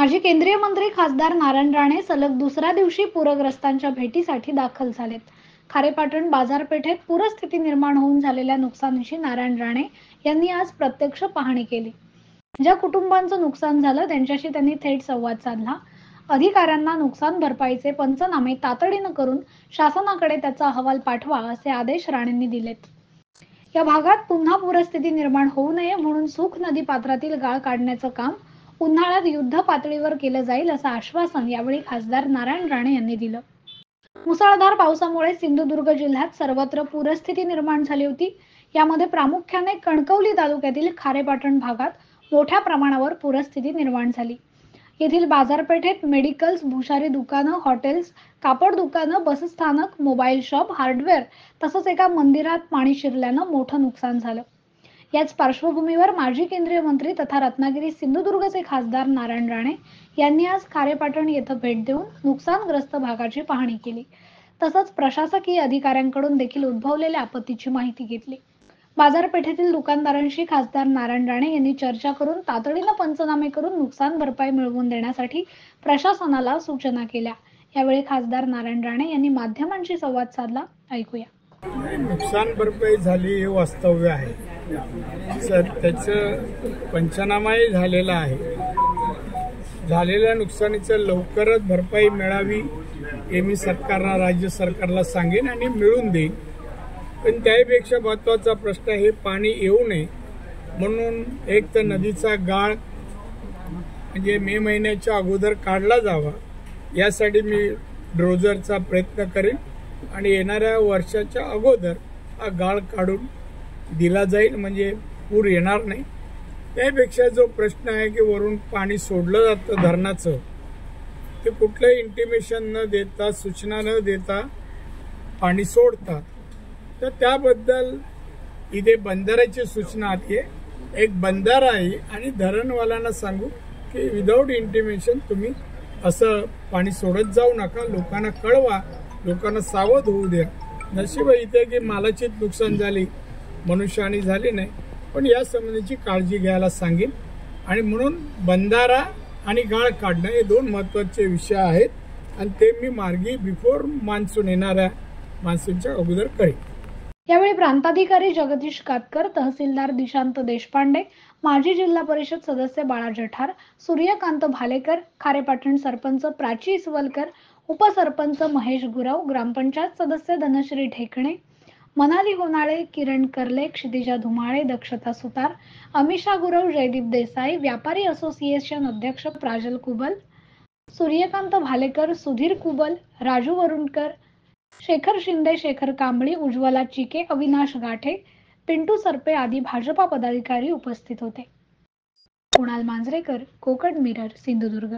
माजी केंद्रीय मंत्री खासदार नारायण राणे सलग दुसऱ्या दिवशी पूरग्रस्तांच्या भेटीसाठी दाखल झालेत। खारेपाटण बाजारपेठेत पूरस्थिती निर्माण होऊन झालेल्या नुकसानीची नारायण राणे यांनी आज प्रत्यक्ष पाहणी केली। ज्या कुटुंबांचं नुकसान झालं त्यांच्याशी त्यांनी थेट संवाद साधला। अधिकाऱ्यांना नुकसान भरपाईचे पंचनामे तातडीने करून शासनाकडे त्याचा अहवाल पाठवा असे आदेश राणेंनी दिलेत। या भागात पुन्हा पूरस्थिती निर्माण होऊ नये म्हणून सुख नदी पात्रातील गाळ काढण्याचं काम उन्हाळ्यात युद्ध पातळीवर केलं जाईल असं आश्वासन यावेळी खासदार नारायण राणे यांनी दिलं। मुसळधार पावसामुळे सिंधुदुर्ग जिल्ह्यात सर्वत्र पूरस्थिती निर्माण झाली होती। यामध्ये प्रामुख्याने कणकवली तालुक्यातील खारेपाटण भागात मोठ्या प्रमाणावर पूरस्थिती निर्माण झाली। येथील बाजारपेठेत मेडिकल्स, भुशारी दुकानं, हॉटेल्स, कापड दुकानं, बसस्थानक, मोबाईल शॉप, हार्डवेअर तसंच एका मंदिरात पाणी शिरल्यानं मोठं नुकसान झालं। याच पार्श्वभूमीवर माजी केंद्रीय मंत्री तथा रत्नागिरी सिंधुदुर्गचे खासदार नारायण राणे यांनी आज खारेपाटण येथे भेट देऊन नुकसानग्रस्त भागाची पाहणी केली। तसंच प्रशासकीय अधिकाऱ्यांकडून देखील उद्भवलेल्या आपत्तीची माहिती घेतली। बाजारपेठेतील दुकानदारांशी खासदार नारायण राणे यांनी चर्चा करून तातडीने पंचनामे करून नुकसान भरपाई मिळवून देण्यासाठी प्रशासनाला सूचना केल्या। यावेळी खासदार नारायण राणे यांनी माध्यमांशी संवाद साधला। ऐकूया। नुकसान भरपाई झाली हे वास्तव्य आहे सर, त्याचं पंचनामाही झालेला आहे। झालेल्या नुकसानीचं लवकरच भरपाई मिळावी हे मी सरकारला, राज्य सरकारला सांगेन आणि मिळून देईन। पण त्यापेक्षा महत्त्वाचा प्रश्न हे पाणी येऊ नये म्हणून एक तर नदीचा गाळ म्हणजे मे महिन्याच्या अगोदर काढला जावा यासाठी मी ड्रोजरचा प्रयत्न करेन आणि येणाऱ्या वर्षाच्या अगोदर हा गाळ काढून दिला जाईल म्हणजे पूर येणार नाही। त्यापेक्षा जो प्रश्न आहे की वरून पाणी सोडलं जातं धरणाचं, ते कुठलंही इंटिमेशन न देता, सूचना न देता पाणी सोडतात, तर त्याबद्दल इथे बंधाऱ्याची सूचना आली आहे। एक बंधारा आहे आणि धरणवाल्यांना सांगू की विदाऊट इंटिमेशन तुम्ही असं पाणी सोडत जाऊ नका, लोकांना कळवा, लोकांना सावध होऊ द्या। नशीब इथे की मालाचीच नुकसान झाली, मनुष्यहानी झाली नाही, पण या संबंधीची काळजी घ्यायला सांगेन। आणि म्हणून बंधारा आणि गाळ काढणं हे दोन महत्त्वाचे विषय आहेत आणि ते मी मार्गी बिफोर मान्सून येणाऱ्या मान्सूनच्या अगोदर करेन। यावेळी प्रांताधिकारी जगदीश कातकर, तहसीलदार दिशांत देशपांडे, माजी जिल्हा परिषद सदस्य बाळा जठार, सूर्यकांत भालेकर, खारेपाटण सरपंच प्राची इसवलकर, उपसरपंच महेश गुराव, ग्रामपंचायत सदस्य धनश्री ढेकणे, मनाली होनाळे, किरण करले, क्षितिजा धुमाळे, दक्षता सुतार, अमिषा गुरव, जयदीप देसाई, व्यापारी असोसिएशन अध्यक्ष प्राजल कुबल, सूर्यकांत भालेकर, सुधीर कुबल, राजू वरुणकर, शेखर शिंदे, शेखर कांबळी, उज्ज्वला चिके, अविनाश गाठे, पिंटू सरपे आदी भाजपा पदाधिकारी उपस्थित होते। कुणाल मांजरेकर, कोकण मिरर, सिंधुदुर्ग।